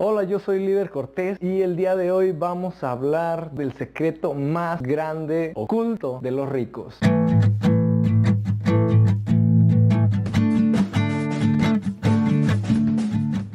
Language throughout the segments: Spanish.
Hola, yo soy Líder Cortés y el día de hoy vamos a hablar del secreto más grande oculto de los ricos.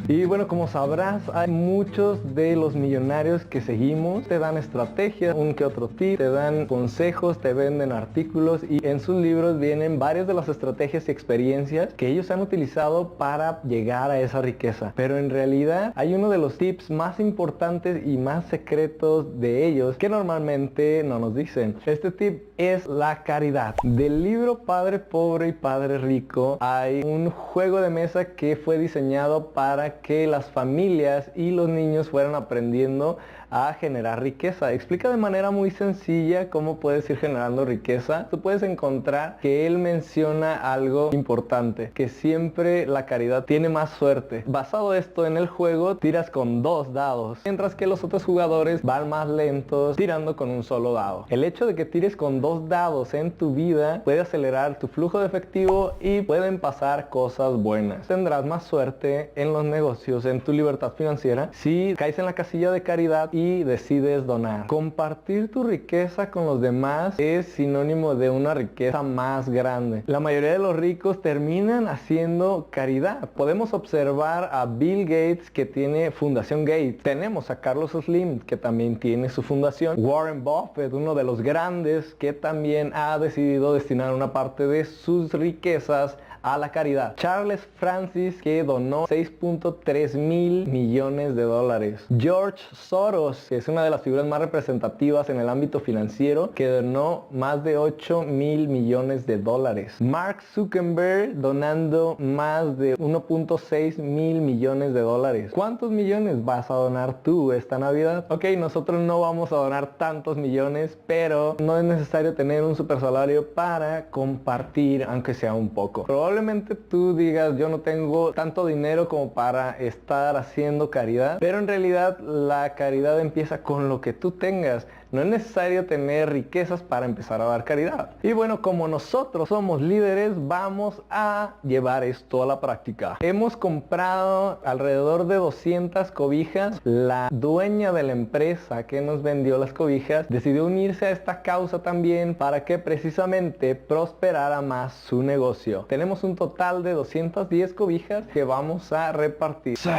Y bueno, como sabrás, hay muchos de los millonarios que seguimos, te dan estrategias, un que otro tip, te dan consejos, te venden artículos y en sus libros vienen varias de las estrategias y experiencias que ellos han utilizado para llegar a esa riqueza. Pero en realidad hay uno de los tips más importantes y más secretos de ellos que normalmente no nos dicen. Este tip es la caridad. Del libro Padre Pobre y Padre Rico hay un juego de mesa que fue diseñado para que las familias y los niños fueran aprendiendo a generar riqueza. Explica de manera muy sencilla cómo puedes ir generando riqueza. Tú puedes encontrar que él menciona algo importante, que siempre la caridad tiene más suerte. Basado esto en el juego, tiras con 2 dados, mientras que los otros jugadores van más lentos tirando con un solo dado. El hecho de que tires con 2 dados en tu vida puede acelerar tu flujo de efectivo y pueden pasar cosas buenas. Tendrás más suerte en los negocios, en tu libertad financiera, si caes en la casilla de caridad y decides donar. Compartir tu riqueza con los demás es sinónimo de una riqueza más grande. La mayoría de los ricos terminan haciendo caridad. Podemos observar a Bill Gates, que tiene Fundación Gates. Tenemos a Carlos Slim, que también tiene su fundación. Warren Buffett, uno de los grandes, que también ha decidido destinar una parte de sus riquezas a la caridad. Charles Francis, que donó 6.3 mil millones de dólares. George Soros, que es una de las figuras más representativas en el ámbito financiero, que donó más de 8 mil millones de dólares. Mark Zuckerberg donando más de 1.6 mil millones de dólares. ¿Cuántos millones vas a donar tú esta Navidad? Ok, nosotros no vamos a donar tantos millones, pero no es necesario tener un super salario para compartir, aunque sea un poco. Probablemente tú digas, yo no tengo tanto dinero como para estar haciendo caridad, pero en realidad la caridad empieza con lo que tú tengas. No es necesario tener riquezas para empezar a dar caridad. Y bueno, como nosotros somos líderes, vamos a llevar esto a la práctica. Hemos comprado alrededor de 200 cobijas. La dueña de la empresa que nos vendió las cobijas decidió unirse a esta causa también para que precisamente prosperara más su negocio. Tenemos un total de 210 cobijas que vamos a repartir. ¡Sí!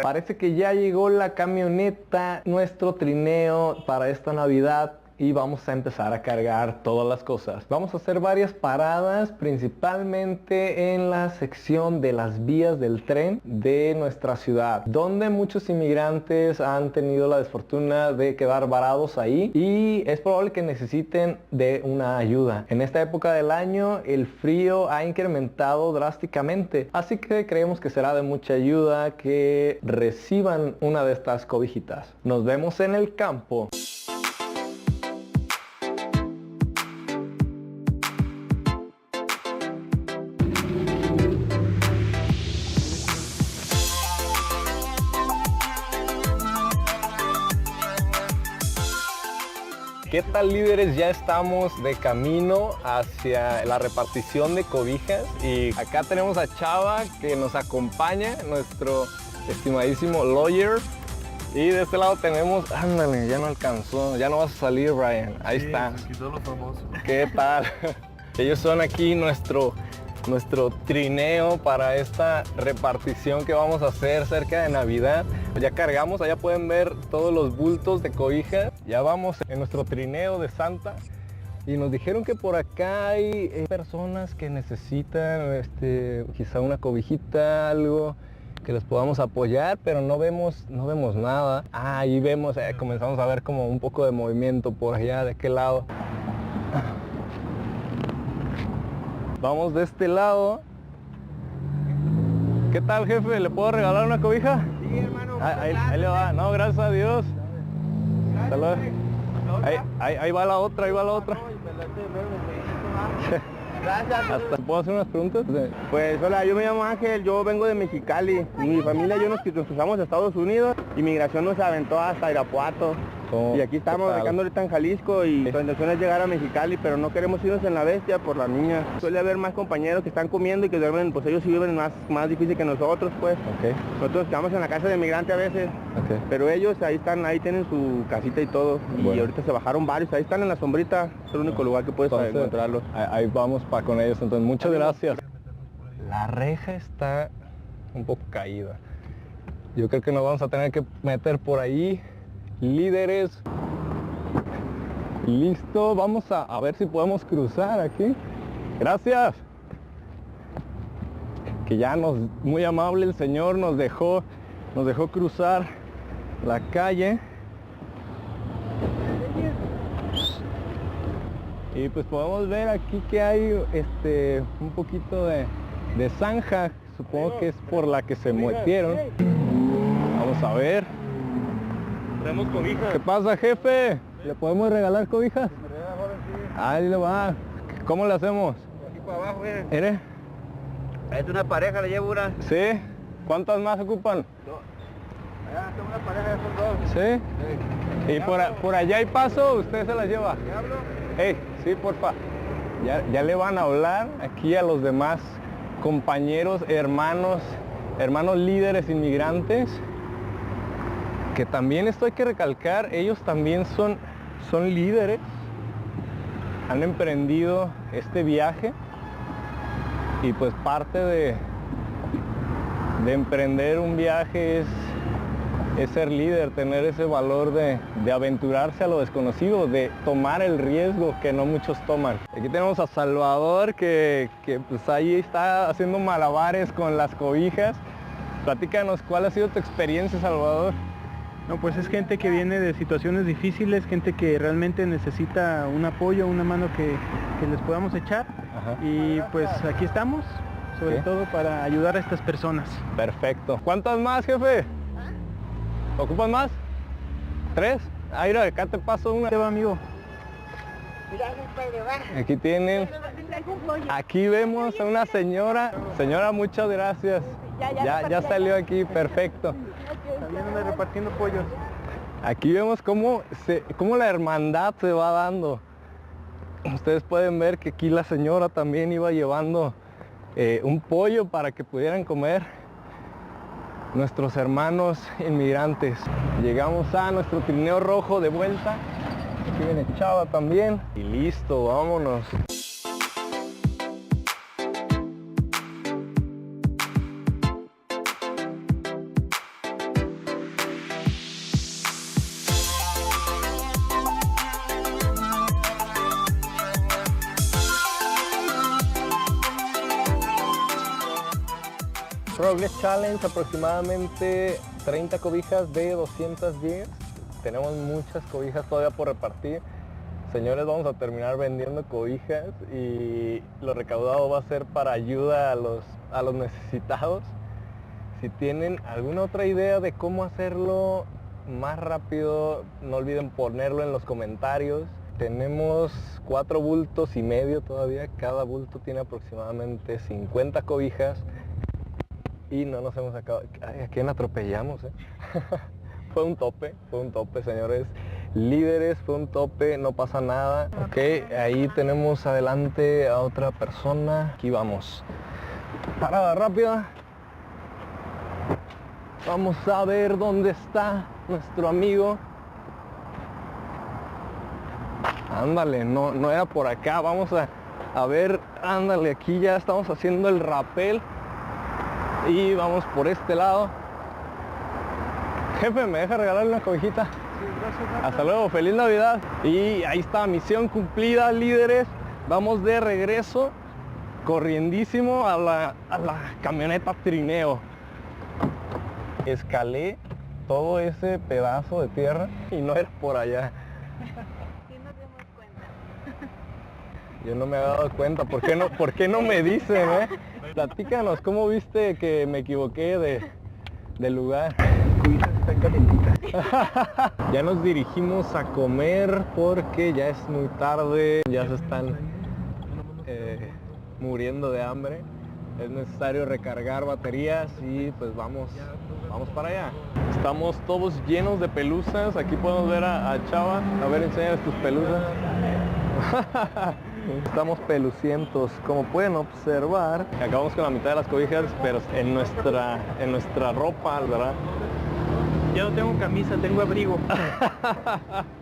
Parece que ya llegó la camioneta, nuestro trineo para esta Navidad, y vamos a empezar a cargar todas las cosas. Vamos a hacer varias paradas, principalmente en la sección de las vías del tren de nuestra ciudad, donde muchos inmigrantes han tenido la desfortuna de quedar varados ahí y es probable que necesiten de una ayuda. En esta época del año el frío ha incrementado drásticamente, así que creemos que será de mucha ayuda que reciban una de estas cobijitas. Nos vemos en el campo. ¿Qué tal, líderes? Ya estamos de camino hacia la repartición de cobijas y acá tenemos a Chava que nos acompaña, nuestro estimadísimo lawyer, y de este lado tenemos, ándale, ya no alcanzó, ya no vas a salir, Brian, ahí sí, está. Aquí todos los famosos. ¿Qué tal? Ellos son aquí nuestro trineo para esta repartición que vamos a hacer cerca de Navidad. Ya cargamos, allá pueden ver todos los bultos de cobijas. Ya vamos en nuestro trineo de Santa y nos dijeron que por acá hay personas que necesitan quizá una cobijita, algo que les podamos apoyar, pero no vemos nada. Ahí vemos, comenzamos a ver como un poco de movimiento por allá de aquel lado. Vamos de este lado. ¿Qué tal, jefe? ¿Le puedo regalar una cobija? Sí, hermano. Ahí le va. No, gracias a Dios. Gracias. Ahí va la otra, Gracias. Hasta, ¿puedo hacer unas preguntas? Pues hola, yo me llamo Ángel, yo vengo de Mexicali. Mi familia y yo nos cruzamos a Estados Unidos. Inmigración nos aventó hasta Irapuato. Y aquí estamos recando ahorita en Jalisco y nuestra intención es llegar a Mexicali, pero no queremos irnos en la bestia por la niña. Suele haber más compañeros que están comiendo y que duermen, pues ellos sí viven más difícil que nosotros, pues. Okay. Nosotros quedamos en la casa de migrante a veces, pero ellos ahí están, ahí tienen su casita y todo. Y ahorita se bajaron varios, ahí están en la sombrita, es el único lugar que puedes encontrarlos. Ahí vamos para con ellos, entonces muchas gracias. La reja está un poco caída. Yo creo que nos vamos a tener que meter por ahí. Líderes. Listo, vamos a ver si podemos cruzar aquí. Gracias. Que ya muy amable el Señor nos dejó cruzar la calle. Y pues podemos ver aquí que hay un poquito de zanja. Supongo que es por la que se metieron. Vamos a ver. Tenemos cobijas. ¿Qué pasa, jefe? ¿Le podemos regalar cobijas? Ahí le va. ¿Cómo le hacemos? Aquí para abajo, mire. ¿Eres? Es una pareja, le llevo una. ¿Sí? ¿Cuántas más ocupan? Allá está una pareja, son dos. ¿Sí? ¿Y por allá hay paso? ¿Usted se las lleva? ¿Le hablo? Hey, sí, porfa. Ya le van a hablar aquí a los demás compañeros, hermanos líderes inmigrantes, que también esto hay que recalcar, ellos también son líderes, han emprendido este viaje y pues parte de emprender un viaje es ser líder, tener ese valor de aventurarse a lo desconocido, de tomar el riesgo que no muchos toman. Aquí tenemos a Salvador que pues ahí está haciendo malabares con las cobijas. Platícanos, ¿cuál ha sido tu experiencia, Salvador? No, pues es gente que viene de situaciones difíciles, gente que realmente necesita un apoyo, una mano que les podamos echar. Ajá. Y pues aquí estamos, sobre todo para ayudar a estas personas. Perfecto. ¿Cuántas más, jefe? ¿Ocupan más? ¿3? Ah, mira, acá te paso una. ¿Qué va, amigo? Aquí tienen. Aquí vemos a una señora. Señora, muchas gracias. Ya salió aquí, perfecto. Vienen repartiendo pollos. Aquí vemos cómo la hermandad se va dando. Ustedes pueden ver que aquí la señora también iba llevando un pollo para que pudieran comer nuestros hermanos inmigrantes. Llegamos a nuestro trineo rojo de vuelta. Aquí viene Chava también. Y listo, vámonos. Progress Challenge, aproximadamente 30 cobijas de 210. Tenemos muchas cobijas todavía por repartir. Señores, vamos a terminar vendiendo cobijas y lo recaudado va a ser para ayuda a los necesitados. Si tienen alguna otra idea de cómo hacerlo más rápido, no olviden ponerlo en los comentarios. Tenemos 4 bultos y medio todavía. Cada bulto tiene aproximadamente 50 cobijas. Y no nos hemos acabado. Ay, ¿a quién atropellamos? Fue un tope, señores líderes, fue un tope, no pasa nada. Ok, ahí tenemos adelante a otra persona. Aquí vamos. Parada rápida. Vamos a ver dónde está nuestro amigo. Ándale, no era por acá. Vamos a ver, ándale, aquí ya estamos haciendo el rappel. Y vamos por este lado. Jefe, ¿me deja regalarle una cobijita? Sí, gracias. Hasta luego, feliz Navidad. Y ahí está, misión cumplida, líderes. Vamos de regreso, corriendísimo a la camioneta trineo. Escalé todo ese pedazo de tierra y no era por allá. Sí nos dimos cuenta. Yo no me había dado cuenta. ¿Por qué no me dicen, Platícanos, ¿cómo viste que me equivoqué de lugar? Ya nos dirigimos a comer porque ya es muy tarde, ya se están muriendo de hambre. Es necesario recargar baterías y pues vamos para allá. Estamos todos llenos de pelusas. Aquí podemos ver a Chava. A ver, enséñales tus pelusas. Estamos pelucientos. Como pueden observar, acabamos con la mitad de las cobijas, pero en nuestra ropa, ¿verdad? Ya no tengo camisa, tengo abrigo.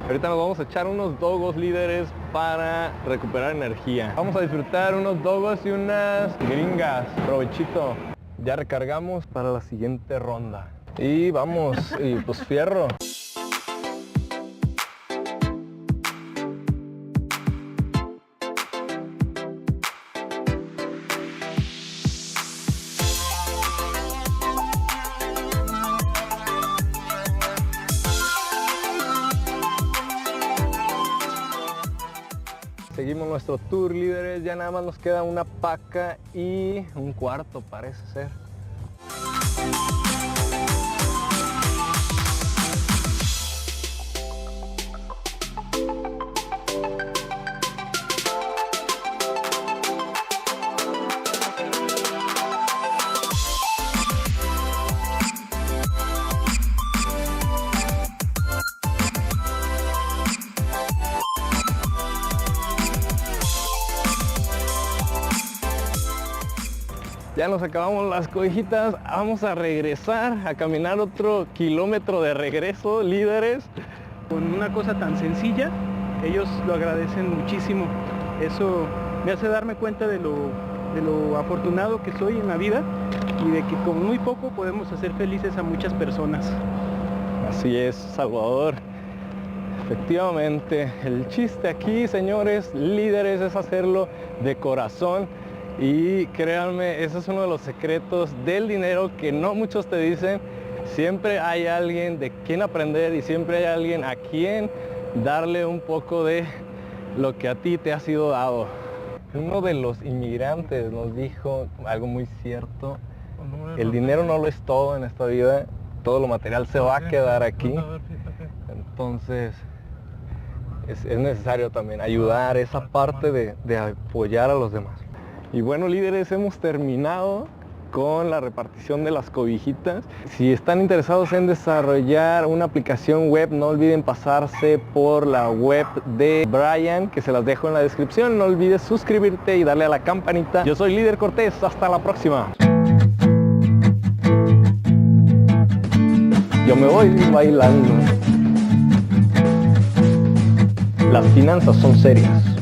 Ahorita nos vamos a echar unos dogos, líderes, para recuperar energía. Vamos a disfrutar unos dogos y unas gringas. Provechito. Ya recargamos para la siguiente ronda. Y vamos, y pues fierro. Seguimos nuestro tour, líderes. Ya nada más nos queda una paca y un cuarto, parece ser. Ya nos acabamos las cobijitas, vamos a regresar a caminar otro kilómetro de regreso, líderes. Con una cosa tan sencilla, ellos lo agradecen muchísimo. Eso me hace darme cuenta de lo afortunado que soy en la vida y de que con muy poco podemos hacer felices a muchas personas. Así es, Salvador. Efectivamente, el chiste aquí, señores líderes, es hacerlo de corazón. Y créanme, ese es uno de los secretos del dinero que no muchos te dicen. Siempre hay alguien de quien aprender y siempre hay alguien a quien darle un poco de lo que a ti te ha sido dado. Uno de los inmigrantes nos dijo algo muy cierto: el dinero no lo es todo en esta vida, todo lo material se va a quedar aquí. Entonces es necesario también ayudar esa parte de apoyar a los demás. Y bueno, líderes, hemos terminado con la repartición de las cobijitas. Si están interesados en desarrollar una aplicación web, no olviden pasarse por la web de Brian, que se las dejo en la descripción. No olvides suscribirte y darle a la campanita. Yo soy Líder Cortés, hasta la próxima. Yo me voy bailando. Las finanzas son serias.